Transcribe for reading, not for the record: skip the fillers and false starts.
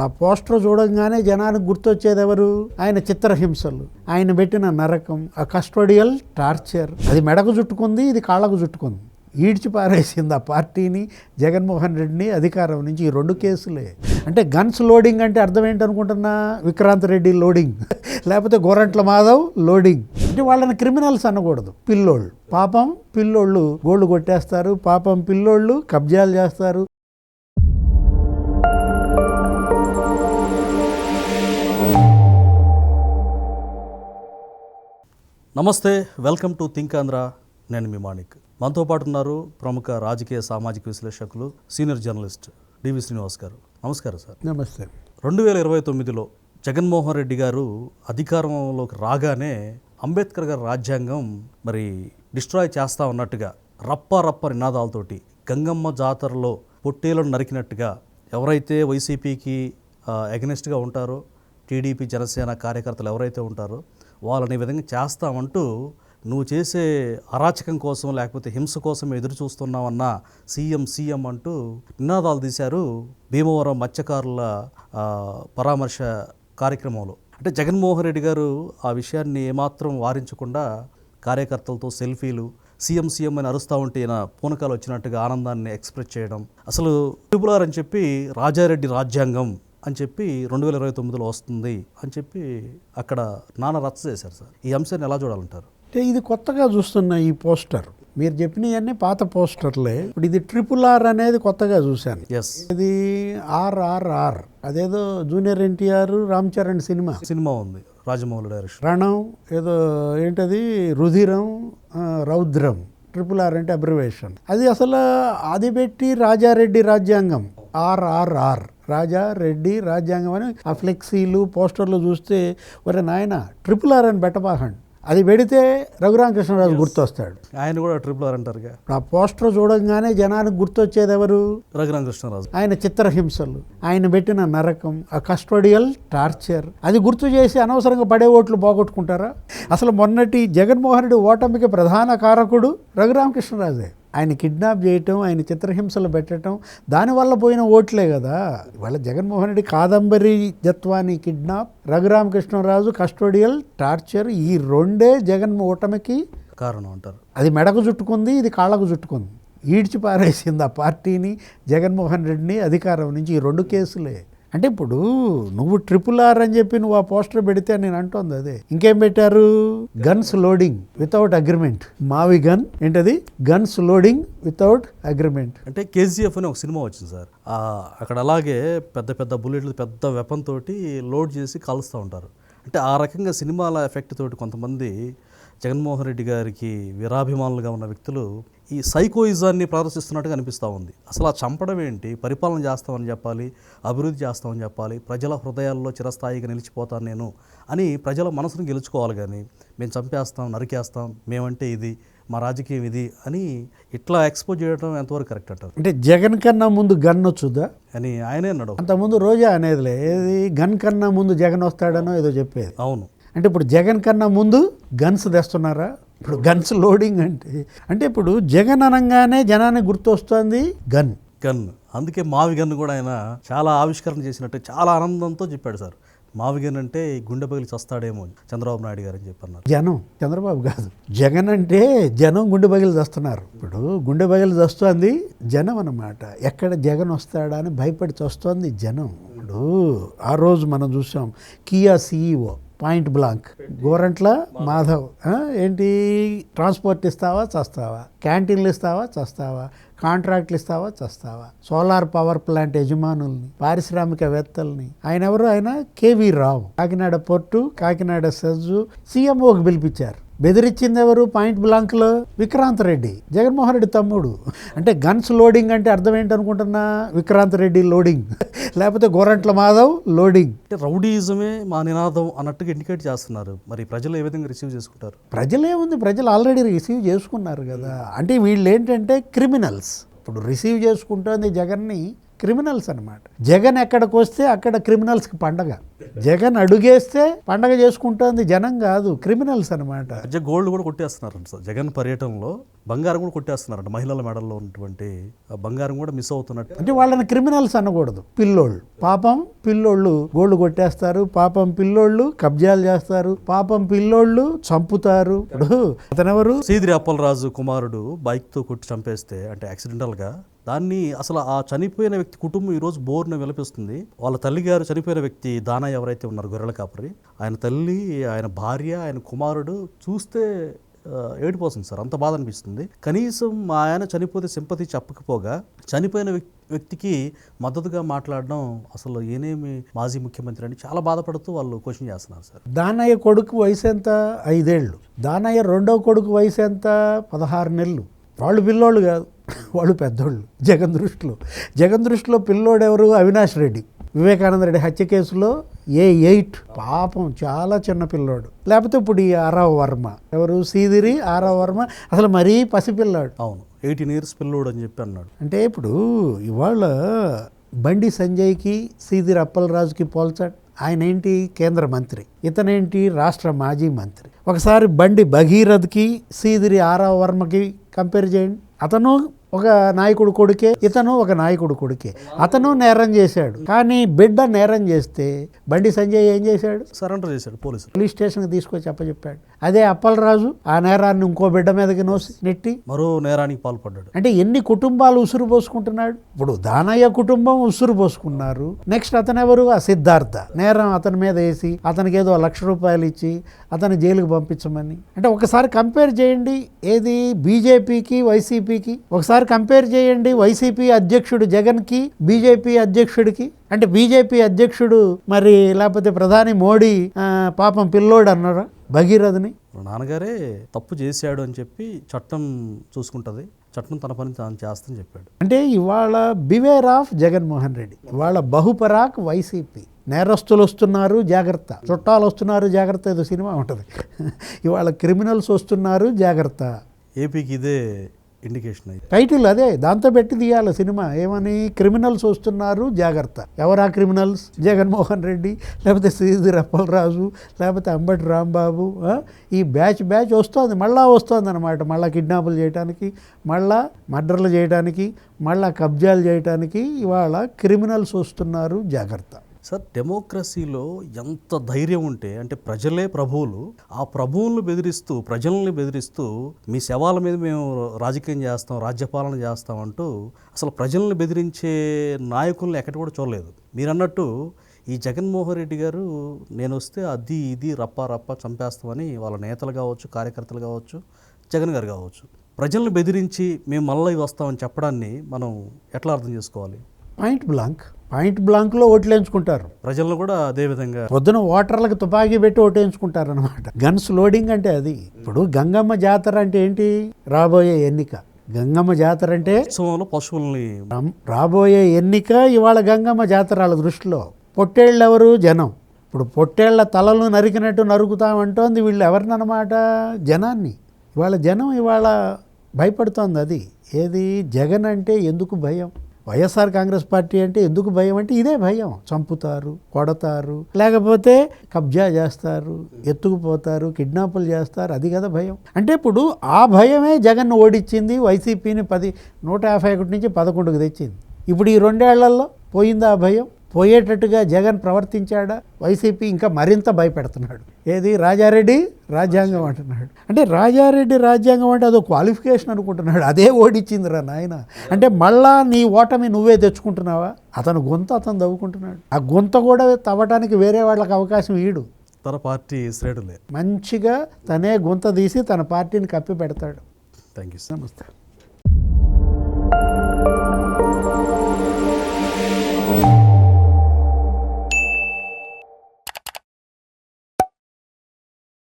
ఆ పోస్టర్ చూడంగానే జనానికి గుర్తొచ్చేది ఎవరు? ఆయన చిత్రహింసలు, ఆయన పెట్టిన నరకం, ఆ కస్టోడియల్ టార్చర్. అది మెడకు చుట్టుకుంది, ఇది కాళ్ళకు చుట్టుకుంది. ఈడ్చి పారేసింది ఆ పార్టీని, జగన్మోహన్ రెడ్డిని అధికారం నుంచి. ఈ రెండు కేసులే. అంటే గన్స్ లోడింగ్ అంటే అర్థం ఏంటనుకుంటున్నా? విక్రాంత్ రెడ్డి లోడింగ్, లేకపోతే గోరంట్ల మాధవ్ లోడింగ్. అంటే వాళ్ళని క్రిమినల్స్ అనకూడదు, పిల్లోళ్ళు. పాపం పిల్లోళ్ళు గోల్డ్ కొట్టేస్తారు, పాపం పిల్లోళ్ళు కబ్జాలు చేస్తారు. నమస్తే, వెల్కమ్ టు థింక్ ఆంధ్ర. నేను మీ మాణిక్. మనతో పాటు ఉన్నారు ప్రముఖ రాజకీయ సామాజిక విశ్లేషకులు, సీనియర్ జర్నలిస్ట్ డివి శ్రీనివాస్ గారు. నమస్కారం సార్. నమస్తే. 2029లో జగన్మోహన్ రెడ్డి గారు అధికారంలోకి రాగానే అంబేద్కర్ గారి రాజ్యాంగం మరి డిస్ట్రాయ్ చేస్తా ఉన్నట్టుగా రప్ప నినాదాలతోటి గంగమ్మ జాతరలో పొట్టేలను నరికినట్టుగా ఎవరైతే వైసీపీకి ఎగనెస్ట్గా ఉంటారో, టీడీపీ జనసేన కార్యకర్తలు ఎవరైతే ఉంటారో వాళ్ళని ఈ విధంగా చేస్తామంటూ, నువ్వు చేసే అరాచకం కోసం లేకపోతే హింస కోసం ఎదురు చూస్తున్నామన్న సీఎం అంటూ నినాదాలు తీశారు భీమవరం మత్స్యకారుల పరామర్శ కార్యక్రమంలో. అంటే జగన్మోహన్ రెడ్డి గారు ఆ విషయాన్ని ఏమాత్రం వారించకుండా కార్యకర్తలతో సెల్ఫీలు, సీఎం అని అరుస్తూ ఉంటే ఈయన పూనకాలు వచ్చినట్టుగా ఆనందాన్ని ఎక్స్ప్రెస్ చేయడం. అసలు ట్రిపుల్ ఆర్ అని చెప్పి రాజారెడ్డి రాజ్యాంగం అని చెప్పి 2029లో వస్తుంది అని చెప్పి అక్కడ నాన్న రచ్చ చేశారు సార్. ఈ అంశాన్ని ఎలా చూడాలంటారు? అంటే ఇది కొత్తగా చూస్తున్న ఈ పోస్టర్, మీరు చెప్పినవన్నీ పాత పోస్టర్లే. ఇప్పుడు ఇది ట్రిపుల్ ఆర్ అనేది కొత్తగా చూశాను. ఎస్, ఇది RRR, అదేదో జూనియర్ ఎన్టీఆర్ రామ్ చరణ్ సినిమా ఉంది, రాజమౌళి డైరెక్షన్. రణం ఏదో ఏంటది, రుధిరం, రౌద్రం. ట్రిపుల్ ఆర్ అంటే అబ్రివేషన్. అది అసలు అది పెట్టి రాజారెడ్డి రాజ్యాంగం, RRR, రాజారెడ్డి రాజ్యాంగం అని ఆ ఫ్లెక్సీలు పోస్టర్లు చూస్తే ఒరే నాయన ట్రిపుల్ ఆర్ అని పెట్టబాకండి. అది పెడితే రఘురామకృష్ణరాజు గుర్తొస్తాడు. ఆయన కూడా ట్రిపుల్ ఆర్ అంటారుగా. ఆ పోస్టర్ చూడంగానే జనానికి గుర్తొచ్చేది ఎవరు? రఘురామకృష్ణరాజు. ఆయన చిత్రహింసలు, ఆయన పెట్టిన నరకం, ఆ కస్టోడియల్ టార్చర్. అది గుర్తు చేసి అనవసరంగా పడే ఓట్లు పోగొట్టుకుంటారా? అసలు మొన్నటి జగన్మోహన్ రెడ్డి ఓటమికి ప్రధాన కారకుడు రఘురామకృష్ణరాజే. ఆయన కిడ్నాప్ చేయటం, ఆయన చిత్రహింసలు పెట్టడం, దానివల్ల పోయిన ఓట్లే కదా. ఇవాళ Jaganmohan Reddy Kadambari Jethwani kidnap, Raghuramakrishnaraju custodial torture, ఈ రెండే జగన్ ఓటమికి కారణం అంటారు. అది మెడకు చుట్టుకుంది, ఇది కాళ్ళకు చుట్టుకుంది. ఈడ్చి పారేసింది ఆ పార్టీని, జగన్మోహన్ రెడ్డిని అధికారం నుంచి. ఈ రెండు కేసులే. అంటే ఇప్పుడు నువ్వు ట్రిపుల్ ఆర్ అని చెప్పి నువ్వు ఆ పోస్టర్ పెడితే నేను అంటోంది అదే. ఇంకేం పెట్టారు? Guns loading without agreement. మావి గన్ ఏంటది? Guns loading without agreement. అంటే KGF అని ఒక సినిమా వచ్చింది సార్. అక్కడ అలాగే పెద్ద బుల్లెట్లు, పెద్ద వెపన్ తోటి లోడ్ చేసి కాలుస్తూ ఉంటారు. అంటే ఆ రకంగా సినిమాల ఎఫెక్ట్ తోటి కొంతమంది జగన్మోహన్ రెడ్డి గారికి వీరాభిమానులుగా ఉన్న వ్యక్తులు ఈ సైకోయిజాన్ని ప్రదర్శిస్తున్నట్టుగా అనిపిస్తూ ఉంది. అసలు ఆ చంపడం ఏంటి? పరిపాలన చేస్తామని చెప్పాలి, అభివృద్ధి చేస్తామని చెప్పాలి, ప్రజల హృదయాల్లో చిరస్థాయిగా నిలిచిపోతాను నేను అని ప్రజల మనసును గెలుచుకోవాలి. కానీ మేము చంపేస్తాం, నరికేస్తాం, మేమంటే ఇది, మా రాజకీయం ఇది అని ఇట్లా ఎక్స్పోజ్ చేయడం ఎంతవరకు కరెక్ట్ అంటారు? అంటే జగన్ కన్నా ముందు గన్ వచ్చుద్దా అని ఆయనే అన్నాడు. అంతకుముందు రోజా అనేదిలే, ఏది గన్ కన్నా ముందు జగన్ వస్తాడనో ఏదో చెప్పేది. అవును. అంటే ఇప్పుడు జగన్ కన్నా ముందు గన్స్ తెస్తున్నారా? ఇప్పుడు గన్స్ లోడింగ్ అంటే ఇప్పుడు జగన్ అనగానే జనానికి గుర్తొస్తుంది గన్. అందుకే మావి గన్ కూడా ఆయన చాలా ఆవిష్కరణ చేసినట్టు చాలా ఆనందంతో చెప్పాడు సార్. మావి గన్ అంటే గుండె పగిలి చస్తాడేమో చంద్రబాబు నాయుడు గారు అని చెప్పన్నారు. జనం, చంద్రబాబు కాదు. జగన్ అంటే జనం గుండె పగిలి చస్తున్నారు. ఇప్పుడు గుండె పగిలి చస్తుంది జనం అన్నమాట. ఎక్కడ జగన్ వస్తాడా అని భయపడి చస్తోంది జనం. ఇప్పుడు ఆ రోజు మనం చూసాం Kia CEO point blank, Gorantla Madhav ఏంటి, ట్రాన్స్పోర్ట్ ఇస్తావా చస్తావా, క్యాంటీన్లు ఇస్తావా చస్తావా, కాంట్రాక్ట్లు ఇస్తావా చస్తావా, సోలార్ పవర్ ప్లాంట్ యజమానుల్ని, పారిశ్రామికవేత్తల్ని. ఆయన ఎవరు? ఆయన KV రావు. కాకినాడ పోర్టు, కాకినాడ సెజ్జు CMOకి పిలిపించారు. బెదిరించింది ఎవరు? పాయింట్ బ్లాంక్లో విక్రాంత్ రెడ్డి, జగన్మోహన్ రెడ్డి తమ్ముడు. అంటే గన్స్ లోడింగ్ అంటే అర్థం ఏంటనుకుంటున్నా? విక్రాంత్ రెడ్డి లోడింగ్, లేకపోతే గోరంట్ల మాధవ్ లోడింగ్. అంటే రౌడీయిజమే మా నినాదం అన్నట్టుగా ఇండికేట్ చేస్తున్నారు. మరి ప్రజలు ఏ విధంగా రిసీవ్ చేసుకుంటారు? ప్రజలేముంది, ప్రజలు ఆల్రెడీ రిసీవ్ చేసుకున్నారు కదా. అంటే వీళ్ళు ఏంటంటే క్రిమినల్స్. ఇప్పుడు రిసీవ్ చేసుకుంటుంది జగన్ని క్రిమినల్స్ అన్నమాట. జగన్ ఎక్కడికి వస్తే అక్కడ క్రిమినల్స్కి పండగ. జగన్ అడుగేస్తే పండగ చేసుకుంటోంది జనం కాదు, క్రిమినల్స్ అన్నమాట. గోల్డ్ కూడా కొట్టేస్తున్నారంట సార్. జగన్ పర్యటనలో బంగారం కూడా కొట్టేస్తున్నారంట. మహిళల మెడల్లో ఉన్నటువంటి ఆ బంగారం కూడా మిస్ అవుతున్నట్టు. అంటే వాళ్ళని క్రిమినల్స్ అనకూడదు, పిల్లోళ్ళు. పాపం పిల్లోళ్ళు గోల్డ్ కొట్టేస్తారు, పాపం పిల్లోళ్ళు కబ్జాలు చేస్తారు, పాపం పిల్లోళ్ళు చంపుతారు. ఇప్పుడు అతనెవరు, సీదిరి అప్పలరాజు కుమారుడు బైక్తో కొట్టి చంపేస్తే అంటే యాక్సిడెంటల్గా దాన్ని అసలు ఆ చనిపోయిన వ్యక్తి కుటుంబం ఈరోజు బోర్ను విలపిస్తుంది. వాళ్ళ తల్లి గారు చనిపోయిన వ్యక్తి దానా ఎవరైతే ఉన్నారు గొర్రెల కాపరి, ఆయన తల్లి, ఆయన భార్య, ఆయన కుమారుడు చూస్తే ఏడిపోతుంది సార్. అంత బాధ అనిపిస్తుంది. కనీసం మా ఆయన చనిపోతే సింపతి చెప్పకపోగా చనిపోయిన వ్యక్తికి మద్దతుగా మాట్లాడడం అసలు ఏనేమి మాజీ ముఖ్యమంత్రి అని చాలా బాధపడుతూ వాళ్ళు క్వశ్చన్ చేస్తున్నారు సార్. దానయ్య కొడుకు వయసు ఎంత? 5 ఏళ్ళు. దానయ్య రెండో కొడుకు వయసు ఎంత? 16 నెలలు. వాళ్ళు పిల్లోళ్ళు కాదు, వాళ్ళు పెద్దోళ్ళు జగన్ దృష్టిలో పిల్లోడు ఎవరు? అవినాష్ రెడ్డి, వివేకానంద రెడ్డి హత్య కేసులో A8. పాపం చాలా చిన్న పిల్లోడు. లేకపోతే ఇప్పుడు ఈ ఆరవ వర్మ ఎవరు? సీదిరి ఆరవ వర్మ అసలు మరీ పసిపిల్లాడు. అవును, 18 years పిల్లోడు అని చెప్పి అన్నాడు. అంటే ఇప్పుడు ఇవాళ బండి సంజయ్కి సీదిరి అప్పలరాజుకి పోల్చాడు. ఆయన ఏంటి? కేంద్ర మంత్రి. ఇతనేంటి? రాష్ట్ర మాజీ మంత్రి. ఒకసారి బండి భగీరథ్కి సీదిరి ఆరవ వర్మకి కంపేర్ చేయండి. అతను ఒక నాయకుడు కొడుకే, ఇతను ఒక నాయకుడు కొడుకే. అతను నేరం చేశాడు, కానీ బిడ్డ నేరం చేస్తే బండి సంజయ్ ఏం చేశాడు? సరెండర్ చేశాడు పోలీసు. పోలీస్ స్టేషన్కి తీసుకొచ్చి అప్పచెప్పాడు. అదే అప్పలరాజు ఆ నేరాన్ని ఇంకో బిడ్డ మీదకి నెట్టి మరో నేరానికి పాల్పడ్డాడు. అంటే ఎన్ని కుటుంబాలు ఉసురు పోసుకుంటున్నాడు. ఇప్పుడు దానయ్య కుటుంబం ఉసురు పోసుకున్నారు. నెక్స్ట్ అతను ఎవరు? ఆ సిద్ధార్థ నేరం అతని మీద వేసి అతనికి ఏదో 1,00,000 రూపాయలు ఇచ్చి అతను జైలుకి పంపించమని. అంటే ఒకసారి కంపేర్ చేయండి, ఏది బీజేపీకి వైసీపీకి. ఒకసారి కంపేర్ చేయండి వైసీపీ అధ్యక్షుడు జగన్కి బీజేపీ అధ్యక్షుడికి. అంటే బీజేపీ అధ్యక్షుడు మరి లేకపోతే ప్రధాని మోడీ పాపం పిల్లోడు అన్నారా భగీరథని? నాన్నగారే తప్పు చేశాడు అని చెప్పి చట్టం చూసుకుంటుంది, చట్టం తన పని తాను చేస్తుందని చెప్పాడు. అంటే ఇవాళ బివేర్ ఆఫ్ జగన్మోహన్ రెడ్డి. ఇవాళ బహుపరాక్ వైసీపీ. నేరస్తులు వస్తున్నారు జాగ్రత్త, చుట్టాలు వస్తున్నారు జాగ్రత్త, ఏదో సినిమా ఉంటుంది. ఇవాళ క్రిమినల్స్ వస్తున్నారు జాగ్రత్త. ఏపీకి ఇదే ఇండికేషన్ అయితే టైటిల్ అదే, దాంతో పెట్టి తీయాలి సినిమా. ఏమని? క్రిమినల్స్ వస్తున్నారు జాగ్రత్త. ఎవరా క్రిమినల్స్? జగన్మోహన్ రెడ్డి, లేకపోతే సీదిరి అప్పలరాజు, లేకపోతే అంబటి రాంబాబు. ఈ బ్యాచ్ వస్తుంది, మళ్ళా వస్తుంది అనమాట. మళ్ళీ కిడ్నాపులు చేయడానికి, మళ్ళా మర్డర్లు చేయడానికి, మళ్ళా కబ్జాలు చేయడానికి ఇవాళ క్రిమినల్స్ వస్తున్నారు జాగ్రత్త. సార్, డెమోక్రసీలో ఎంత ధైర్యం ఉంటే, అంటే ప్రజలే ప్రభువులు, ఆ ప్రభువులను బెదిరిస్తూ, ప్రజల్ని బెదిరిస్తూ మీ శవాల మీద మేము రాజకీయం చేస్తాం, రాజ్యపాలన చేస్తాం అంటూ అసలు ప్రజల్ని బెదిరించే నాయకుల్ని ఎక్కడ కూడా చూడలేదు. మీరు అన్నట్టు ఈ జగన్మోహన్ రెడ్డి గారు నేను వస్తే అది ఇది రప్ప చంపేస్తామని వాళ్ళ నేతలు కావచ్చు, కార్యకర్తలు కావచ్చు, జగన్ గారు కావచ్చు, ప్రజల్ని బెదిరించి మేము మళ్ళీ వస్తామని చెప్పడాన్ని మనం ఎట్లా అర్థం చేసుకోవాలి? పాయింట్ బ్లాంక్లో ఓట్లు వేయించుకుంటారు. ప్రజలను కూడా అదే విధంగా పొద్దున ఓటర్లకు తుపాకీ పెట్టి ఓటేయించుకుంటారు అనమాట. గన్స్ లోడింగ్ అంటే అది. ఇప్పుడు గంగమ్మ జాతర అంటే ఏంటి? రాబోయే ఎన్నిక. గంగమ్మ జాతర అంటే ఉత్సవంలో పశువుల్ని రాబోయే ఎన్నిక. ఇవాళ గంగమ్మ జాతర వాళ్ళ దృష్టిలో. పొట్టేళ్ళు ఎవరు? జనం. ఇప్పుడు పొట్టేళ్ల తలలు నరికినట్టు నరుకుతామంటోంది వీళ్ళు ఎవరినమాట? జనాన్ని. ఇవాళ జనం ఇవాళ భయపడుతోంది. అది ఏది? జగన్ అంటే ఎందుకు భయం? వైఎస్ఆర్ కాంగ్రెస్ పార్టీ అంటే ఎందుకు భయం? అంటే ఇదే భయం. చంపుతారు, కొడతారు, లేకపోతే కబ్జా చేస్తారు, ఎత్తుకుపోతారు, కిడ్నాపులు చేస్తారు, అది కదా భయం. అంటే ఇప్పుడు ఆ భయమే జగన్ ఓడించింది, వైసీపీని 151 నుంచి 11కు తెచ్చింది. ఇప్పుడు ఈ 2 ఏళ్లలో పోయిందా ఆ భయం? పోయేటట్టుగా జగన్ ప్రవర్తించాడా? వైసీపీ ఇంకా మరింత భయపెడుతున్నాడు. ఏది? రాజారెడ్డి రాజ్యాంగం అంటున్నాడు. అంటే రాజారెడ్డి రాజ్యాంగం అంటే అదో క్వాలిఫికేషన్ అనుకుంటున్నాడు. అదే ఓడిచ్చిందిరా నాయన. అంటే మళ్ళా నీ ఓటమి నువ్వే తెచ్చుకుంటున్నావా? అతను గొంత అతను తవ్వుకుంటున్నాడు. ఆ గొంత కూడా తవ్వటానికి వేరే వాళ్ళకి అవకాశం ఈడు. తన పార్టీ శ్రేణులే మంచిగా తనే గొంత తీసి తన పార్టీని కప్పి పెడతాడు. Thank you. నమస్తే.